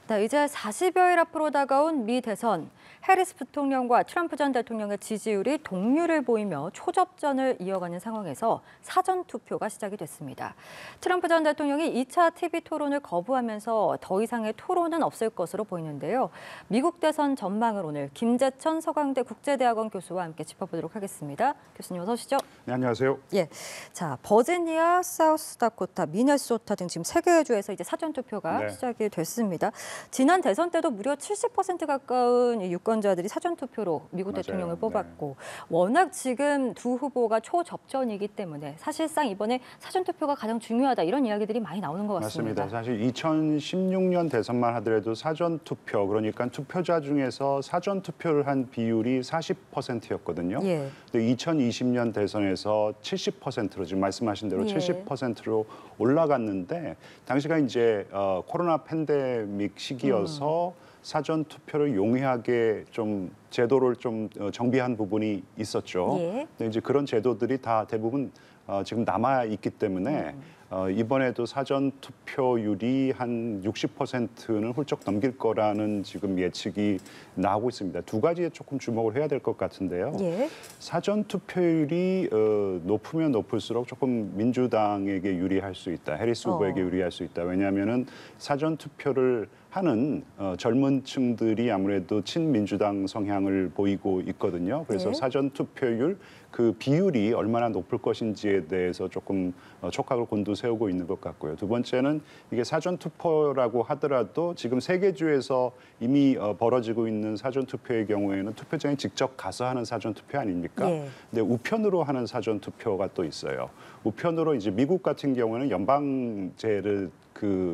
네, 이제 40여일 앞으로 다가온 미 대선. 해리스 부통령과 트럼프 전 대통령의 지지율이 동률을 보이며 초접전을 이어가는 상황에서 사전투표가 시작이 됐습니다. 트럼프 전 대통령이 2차 TV 토론을 거부하면서 더 이상의 토론은 없을 것으로 보이는데요. 미국 대선 전망을 오늘 김재천 서강대 국제대학원 교수와 함께 짚어보도록 하겠습니다. 교수님 어서 오시죠. 네, 안녕하세요. 예, 자 버지니아, 사우스다코타, 미네소타 등 지금 3개의 주에서 이제 사전투표가 시작이 됐습니다. 지난 대선 때도 무려 70% 가까운 유권자들이 사전투표로 미국 대통령을 뽑았고 워낙 지금 두 후보가 초접전이기 때문에 사실상 이번에 사전투표가 가장 중요하다 이런 이야기들이 많이 나오는 것 같습니다. 맞습니다. 사실 2016년 대선만 하더라도 사전투표, 그러니까 투표자 중에서 사전투표를 한 비율이 40%였거든요. 예. 근데 2020년 대선에서 70%로 지금 말씀하신 대로 70%로 올라갔는데 당시가 이제 코로나 팬데믹 시기여서 사전 투표를 용이하게 좀 제도를 좀 정비한 부분이 있었죠. 예. 근데 이제 그런 제도들이 다 대부분 지금 남아 있기 때문에 이번에도 사전 투표율이 한 60%는 훌쩍 넘길 거라는 지금 예측이 나오고 있습니다. 두 가지에 조금 주목을 해야 될 것 같은데요. 예. 사전 투표율이 높으면 높을수록 조금 민주당에게 유리할 수 있다. 해리스 후보에게 유리할 수 있다. 왜냐하면은 사전 투표를 하는 젊은 층들이 아무래도 친민주당 성향을 보이고 있거든요. 그래서 사전 투표율 그 비율이 얼마나 높을 것인지에 대해서 조금 촉각을 곤두세우고 있는 것 같고요. 두 번째는 이게 사전 투표라고 하더라도 지금 3개 주에서 이미 벌어지고 있는 사전 투표의 경우에는 투표장에 직접 가서 하는 사전 투표 아닙니까? 예. 근데 우편으로 하는 사전 투표가 또 있어요. 우편으로 이제 미국 같은 경우는 연방제를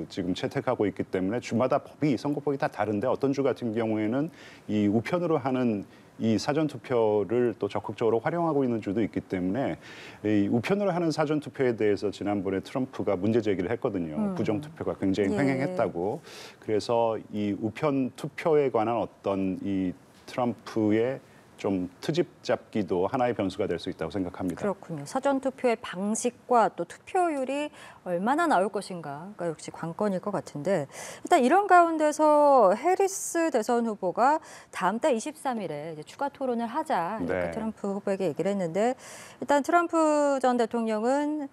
지금 채택하고 있기 때문에 주마다 선거법이 다 다른데 어떤 주 같은 경우에는 이 우편으로 하는 이 사전 투표를 또 적극적으로 활용하고 있는 주도 있기 때문에 이 우편으로 하는 사전 투표에 대해서 지난번에 트럼프가 문제 제기를 했거든요. 부정 투표가 굉장히 횡행했다고. 그래서 이 우편 투표에 관한 어떤 이 트럼프의 좀 트집 잡기도 하나의 변수가 될 수 있다고 생각합니다. 그렇군요. 사전투표의 방식과 또 투표율이 얼마나 나올 것인가가 역시 관건일 것 같은데 일단 이런 가운데서 해리스 대선 후보가 다음 달 23일에 이제 추가 토론을 하자 이렇게 트럼프 후보에게 얘기를 했는데 일단 트럼프 전 대통령은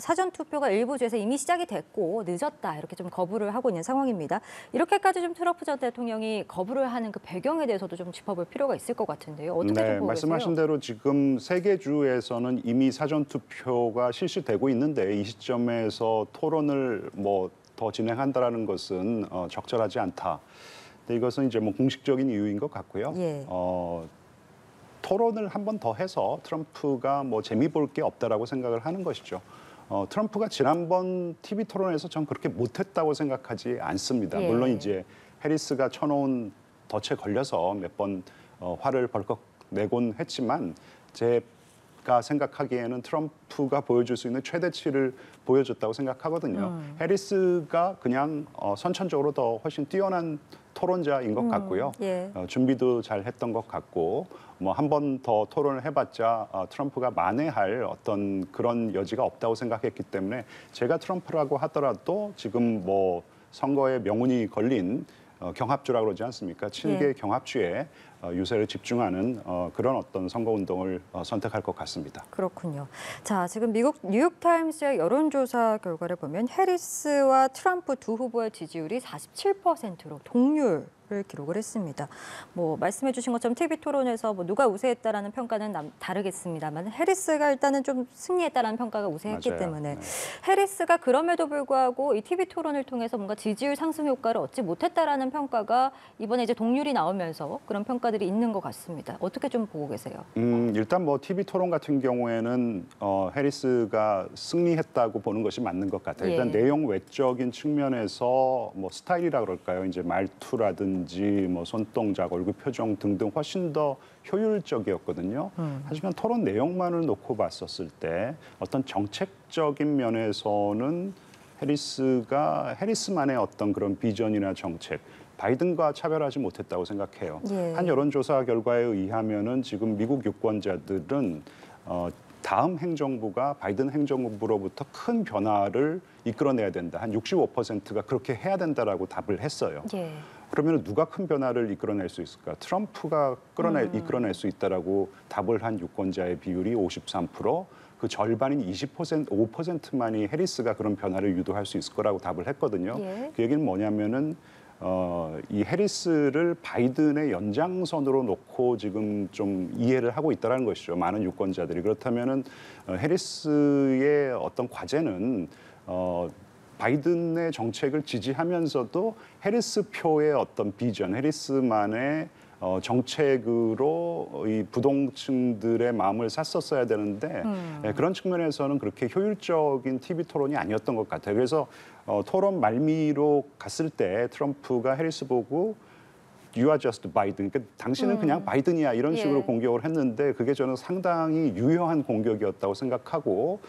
사전투표가 일부 주에서 이미 시작이 됐고 늦었다 이렇게 좀 거부를 하고 있는 상황입니다. 이렇게까지 좀 트럼프 전 대통령이 거부를 하는 그 배경에 대해서도 좀 짚어볼 필요가 있을 것 같은데요. 어떻게 좀 보고 말씀하신 계세요? 대로 지금 3개 주에서는 이미 사전투표가 실시되고 있는데 이 시점에서 토론을 더 진행한다라는 것은 적절하지 않다. 근데 이것은 이제 공식적인 이유인 것 같고요. 예. 토론을 한 번 더 해서 트럼프가 재미 볼 게 없다라고 생각을 하는 것이죠. 트럼프가 지난번 TV 토론에서 전 그렇게 못했다고 생각하지 않습니다. 예. 물론 이제 해리스가 쳐놓은 덫에 걸려서 몇 번 화를 벌컥 내곤 했지만 제가 생각하기에는 트럼프가 보여줄 수 있는 최대치를 보여줬다고 생각하거든요. 해리스가 그냥 선천적으로 더 훨씬 뛰어난 토론자인 것 같고요. 예. 준비도 잘 했던 것 같고 한 번 더 토론을 해봤자 트럼프가 만회할 어떤 그런 여지가 없다고 생각했기 때문에 제가 트럼프라고 하더라도 지금 선거에 명운이 걸린 경합주라고 그러지 않습니까? 7개 경합주에 유세를 집중하는 그런 어떤 선거운동을 선택할 것 같습니다. 그렇군요. 자, 지금 미국 뉴욕타임스의 여론조사 결과를 보면 해리스와 트럼프 두 후보의 지지율이 47%로 동률 를 기록을 했습니다. 말씀해 주신 것처럼 TV 토론에서 누가 우세했다라는 평가는 다르겠습니다만 해리스가 일단은 좀 승리했다라는 평가가 우세했기 맞아요. 때문에 해리스가 그럼에도 불구하고 이 TV 토론을 통해서 뭔가 지지율 상승 효과를 얻지 못했다라는 평가가 이번에 이제 동률이 나오면서 그런 평가들이 있는 것 같습니다. 어떻게 좀 보고 계세요? 일단 TV 토론 같은 경우에는 해리스가 승리했다고 보는 것이 맞는 것 같아요. 일단 내용 외적인 측면에서 스타일이라 그럴까요? 이제 말투라든지 손동작, 얼굴 표정 등등 훨씬 더 효율적이었거든요. 하지만 토론 내용만을 놓고 봤었을 때 어떤 정책적인 면에서는 해리스가 해리스만의 어떤 그런 비전이나 정책, 바이든과 차별하지 못했다고 생각해요. 한 여론조사 결과에 의하면은 지금 미국 유권자들은 다음 행정부가 바이든 행정부로부터 큰 변화를 이끌어내야 된다. 한 65%가 그렇게 해야 된다라고 답을 했어요. 예. 그러면 누가 큰 변화를 이끌어낼 수 있을까? 트럼프가 이끌어낼 수 있다라고 답을 한 유권자의 비율이 53%, 그 절반인 20%, 5%만이 해리스가 그런 변화를 유도할 수 있을 거라고 답을 했거든요. 예. 그 얘기는 뭐냐면은 이 해리스를 바이든의 연장선으로 놓고 지금 좀 이해를 하고 있다는 것이죠. 많은 유권자들이. 그렇다면은 해리스의 어떤 과제는 바이든의 정책을 지지하면서도 해리스 표의 어떤 비전, 해리스만의 정책으로 이 부동층들의 마음을 샀었어야 되는데 그런 측면에서는 그렇게 효율적인 TV 토론이 아니었던 것 같아요. 그래서 토론 말미로 갔을 때 트럼프가 해리스 보고 You are just Biden. 그러니까 당신은 그냥 바이든이야 이런 식으로 예. 공격을 했는데 그게 저는 상당히 유효한 공격이었다고 생각하고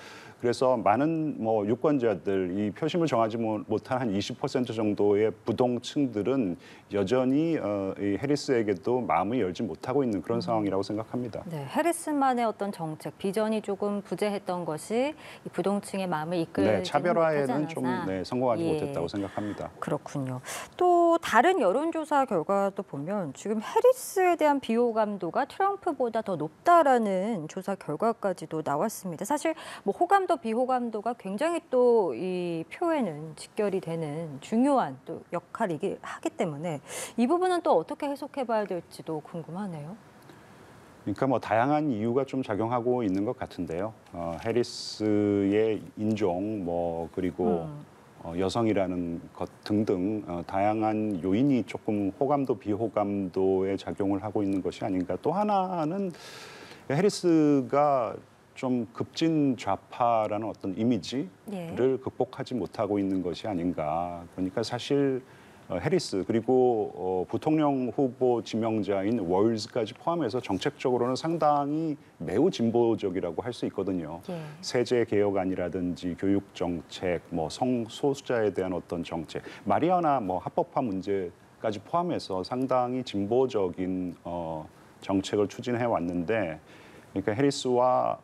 그래서 많은 뭐 유권자들 이 표심을 정하지 못한 한 20% 정도의 부동층들은 여전히 이 해리스에게도 마음을 열지 못하고 있는 그런 상황이라고 생각합니다. 네, 해리스만의 어떤 정책, 비전이 조금 부재했던 것이 이 부동층의 마음을 이끌지는 네, 차별화에는 못하지 좀 않았나. 성공하지 예. 못했다고 생각합니다. 그렇군요. 또 다른 여론조사 결과도 보면 지금 해리스에 대한 비호감도가 트럼프보다 더 높다라는 조사 결과까지도 나왔습니다. 사실 뭐 호감도 비호감도가 굉장히 또 이 표에는 직결이 되는 중요한 또 역할이기 하기 때문에 이 부분은 또 어떻게 해석해봐야 될지도 궁금하네요. 그러니까 뭐 다양한 이유가 좀 작용하고 있는 것 같은데요. 해리스의 인종 뭐 그리고 여성이라는 것 등등 다양한 요인이 조금 호감도 비호감도에 작용을 하고 있는 것이 아닌가. 또 하나는 해리스가 좀 급진 좌파라는 어떤 이미지를 예. 극복하지 못하고 있는 것이 아닌가. 그러니까 사실 해리스 그리고 부통령 후보 지명자인 월즈까지 포함해서 정책적으로는 상당히 매우 진보적이라고 할 수 있거든요. 예. 세제 개혁안이라든지 교육 정책, 뭐 성소수자에 대한 어떤 정책, 마리아나 뭐 합법화 문제까지 포함해서 상당히 진보적인 정책을 추진해 왔는데. 그러니까 해리스와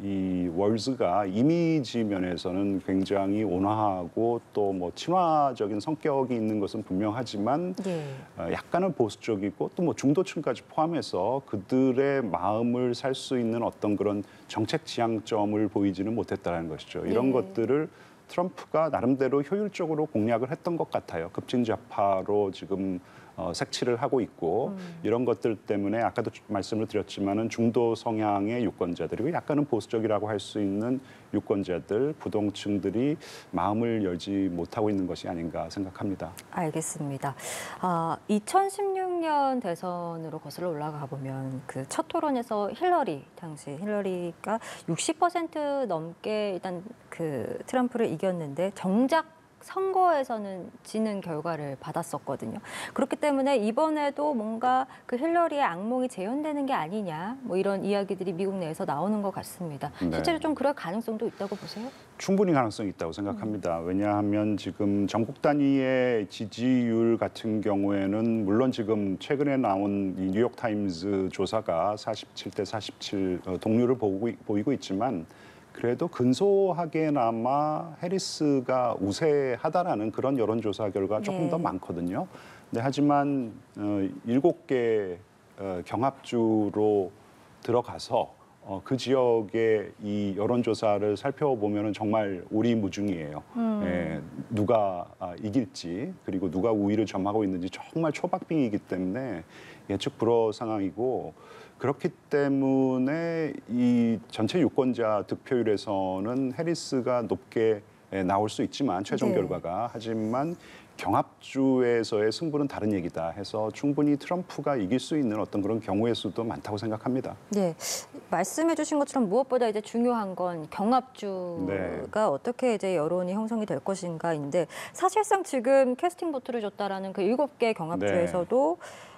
이 월즈가 이미지 면에서는 굉장히 온화하고 또 뭐 친화적인 성격이 있는 것은 분명하지만 예. 약간은 보수적이고 또 뭐 중도층까지 포함해서 그들의 마음을 살 수 있는 어떤 그런 정책 지향점을 보이지는 못했다는 것이죠. 이런 예. 것들을 트럼프가 나름대로 효율적으로 공략을 했던 것 같아요. 급진좌파로 지금 색칠을 하고 있고 이런 것들 때문에 아까도 말씀을 드렸지만은 중도 성향의 유권자들이고 약간은 보수적이라고 할 수 있는 유권자들, 부동층들이 마음을 열지 못하고 있는 것이 아닌가 생각합니다. 알겠습니다. 2016년 대선으로 거슬러 올라가 보면 그 첫 토론에서 당시 힐러리가 60% 넘게 일단 그 트럼프를 이겼는데 정작 선거에서는 지는 결과를 받았었거든요. 그렇기 때문에 이번에도 뭔가 그 힐러리의 악몽이 재현되는 게 아니냐, 뭐 이런 이야기들이 미국 내에서 나오는 것 같습니다. 네. 실제로 좀 그럴 가능성도 있다고 보세요? 충분히 가능성이 있다고 생각합니다. 왜냐하면 지금 전국 단위의 지지율 같은 경우에는 물론 지금 최근에 나온 이 뉴욕타임즈 조사가 47대 47 동률을 보이고 있지만 그래도 근소하게나마 해리스가 우세하다라는 그런 여론조사 결과가 조금 네. 더 많거든요. 네, 하지만 7개 경합주로 들어가서 그 지역의 이 여론조사를 살펴보면 정말 오리무중이에요. 예, 누가 이길지 그리고 누가 우위를 점하고 있는지 정말 초박빙이기 때문에 예측 불허 상황이고 그렇기 때문에 이 전체 유권자 득표율에서는 해리스가 높게 나올 수 있지만 최종 네. 결과가 하지만 경합주에서의 승부는 다른 얘기다 해서 충분히 트럼프가 이길 수 있는 어떤 그런 경우의 수도 많다고 생각합니다. 네, 말씀해 주신 것처럼 무엇보다 이제 중요한 건 경합주가 네. 어떻게 이제 여론이 형성이 될 것인가인데 사실상 지금 캐스팅 보트를 줬다라는 그 7개 경합주에서도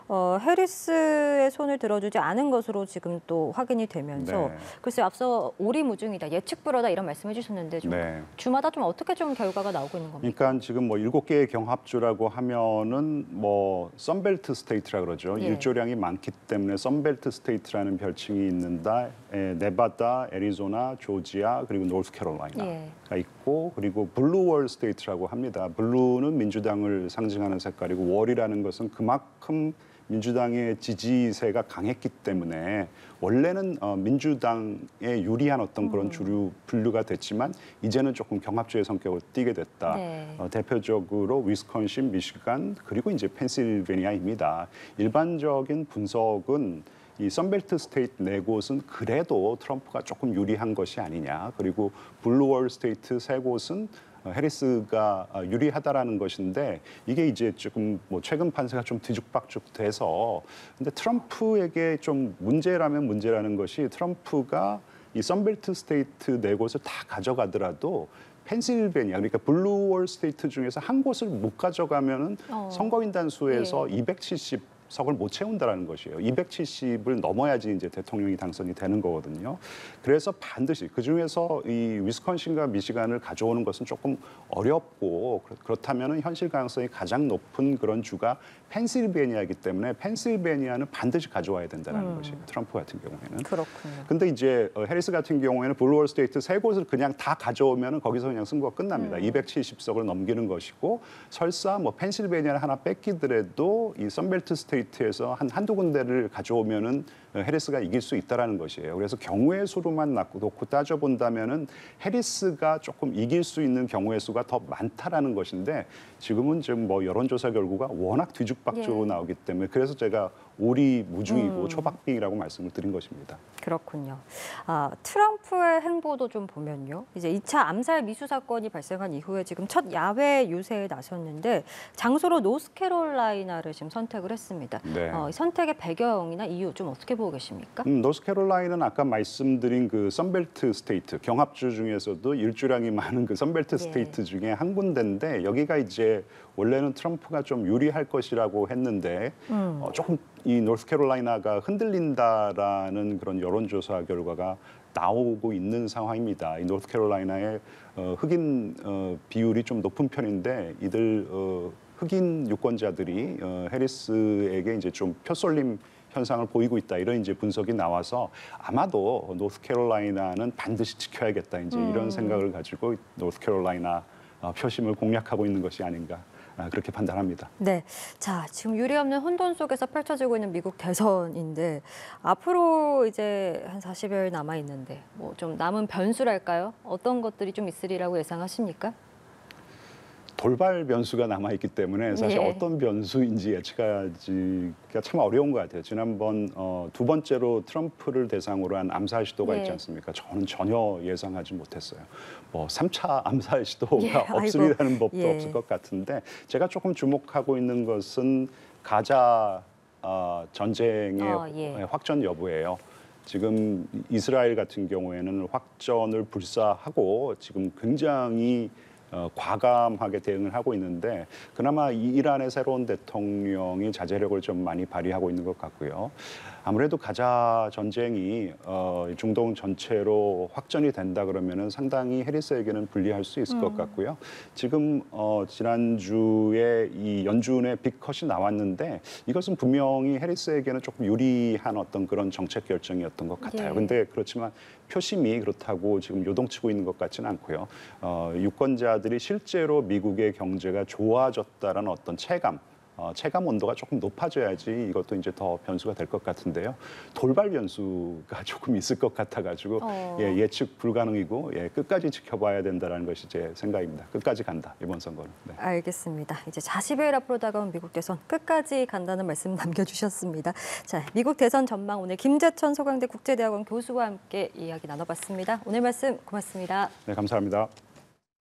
해리스의 손을 들어주지 않은 것으로 지금 또 확인이 되면서 네. 글쎄 앞서 오리무중이다, 예측 불허다 이런 말씀해 주셨는데 좀 네. 주마다 좀 어떻게 좀 결과가 나오고 있는 겁니까? 그러니까 지금 뭐 7개의 경합주라고 하면은 뭐 썬벨트 스테이트라 그러죠. 예. 일조량이 많기 때문에 썬벨트 스테이트라는 별칭이 있는데 네바다, 애리조나, 조지아 그리고 노스캐롤라이나가 예. 있고 그리고 블루월 스테이트라고 합니다. 블루는 민주당을 상징하는 색깔이고 월이라는 것은 그만큼 민주당의 지지세가 강했기 때문에 원래는 민주당에 유리한 어떤 그런 주류 분류가 됐지만 이제는 조금 경합주의 성격을 띠게 됐다. 네. 대표적으로 위스콘신, 미시간 그리고 이제 펜실베니아입니다. 일반적인 분석은 이 선벨트 스테이트 네 곳은 그래도 트럼프가 조금 유리한 것이 아니냐. 그리고 블루월 스테이트 세 곳은 해리스가 유리하다라는 것인데 이게 이제 조금 뭐 최근 판세가 좀 뒤죽박죽 돼서 근데 트럼프에게 좀 문제라면 문제라는 것이 트럼프가 이 선벨트 스테이트 네 곳을 다 가져가더라도 펜실베니아 그러니까 블루월 스테이트 중에서 한 곳을 못 가져가면은 선거인단 수에서 270석을 못 채운다라는 것이에요. 270을 넘어야지 이제 대통령이 당선이 되는 거거든요. 그래서 반드시 그 중에서 이 위스콘신과 미시간을 가져오는 것은 조금 어렵고 그렇다면은 현실 가능성이 가장 높은 그런 주가 펜실베니아이기 때문에 펜실베니아는 반드시 가져와야 된다는 것이에요. 트럼프 같은 경우에는. 그렇군요. 근데 이제 해리스 같은 경우에는 블루월 스테이트 세 곳을 그냥 다 가져오면 거기서 그냥 승부가 끝납니다. 270석을 넘기는 것이고 설사 뭐 펜실베니아를 하나 뺏기더라도 이 선벨트 스테이트에서 한두 군데를 가져오면은 해리스가 이길 수 있다라는 것이에요. 그래서 경우의 수로만 놓고 따져본다면은 해리스가 조금 이길 수 있는 경우의 수가 더 많다라는 것인데 지금은 지금 뭐 여론조사 결과가 워낙 뒤죽박죽으로 나오기 때문에 그래서 제가 오리무중이고 초박빙이라고 말씀을 드린 것입니다. 그렇군요. 트럼프의 행보도 좀 보면요. 이제 2차 암살 미수 사건이 발생한 이후에 지금 첫 야외 유세에 나섰는데 장소로 노스캐롤라이나를 지금 선택을 했습니다. 네. 선택의 배경이나 이유 좀 어떻게 보고 계십니까? 노스캐롤라이나는 아까 말씀드린 그 선벨트 스테이트 경합주 중에서도 일주량이 많은 그 선벨트 스테이트 중에 한 군데인데 여기가 이제 원래는 트럼프가 좀 유리할 것이라고 했는데 조금 이 노스캐롤라이나가 흔들린다라는 그런 여론조사 결과가 나오고 있는 상황입니다. 이 노스캐롤라이나의 흑인 비율이 좀 높은 편인데 이들 흑인 유권자들이 해리스에게 이제 좀 표쏠림 현상을 보이고 있다 이런 이제 분석이 나와서 아마도 노스캐롤라이나는 반드시 지켜야겠다 이제 이런 생각을 가지고 노스캐롤라이나 표심을 공략하고 있는 것이 아닌가. 그렇게 판단합니다. 네, 자 지금 유례없는 혼돈 속에서 펼쳐지고 있는 미국 대선인데 앞으로 이제 한 40여일 남아 있는데 뭐 좀 남은 변수랄까요? 어떤 것들이 좀 있으리라고 예상하십니까? 돌발 변수가 남아있기 때문에 사실 어떤 변수인지 예측하기가 참 어려운 것 같아요. 지난번 두 번째로 트럼프를 대상으로 한 암살 시도가 있지 않습니까? 저는 전혀 예상하지 못했어요. 뭐 3차 암살 시도가 없으리라는 법도 없을 것 같은데 제가 조금 주목하고 있는 것은 가자 전쟁의 확전 여부예요. 지금 이스라엘 같은 경우에는 확전을 불사하고 지금 굉장히 과감하게 대응을 하고 있는데 그나마 이란의 새로운 대통령이 자제력을 좀 많이 발휘하고 있는 것 같고요. 아무래도 가자 전쟁이 중동 전체로 확전이 된다 그러면은 상당히 해리스에게는 불리할 수 있을 것 같고요. 지금 지난주에 이 연준의 빅컷이 나왔는데 이것은 분명히 해리스에게는 조금 유리한 어떤 그런 정책 결정이었던 것 같아요. 근데 그렇지만 표심이 그렇다고 지금 요동치고 있는 것 같지는 않고요. 유권자들이 실제로 미국의 경제가 좋아졌다라는 어떤 체감 온도가 조금 높아져야지 이것도 이제 더 변수가 될 것 같은데요. 돌발 변수가 조금 있을 것 같아가지고 예측 불가능이고 끝까지 지켜봐야 된다는 것이 제 생각입니다. 끝까지 간다 이번 선거는. 네. 알겠습니다. 이제 40일 앞으로 다가온 미국 대선 끝까지 간다는 말씀 남겨주셨습니다. 자, 미국 대선 전망 오늘 김재천 서강대 국제대학원 교수와 함께 이야기 나눠봤습니다. 오늘 말씀 고맙습니다. 네, 감사합니다.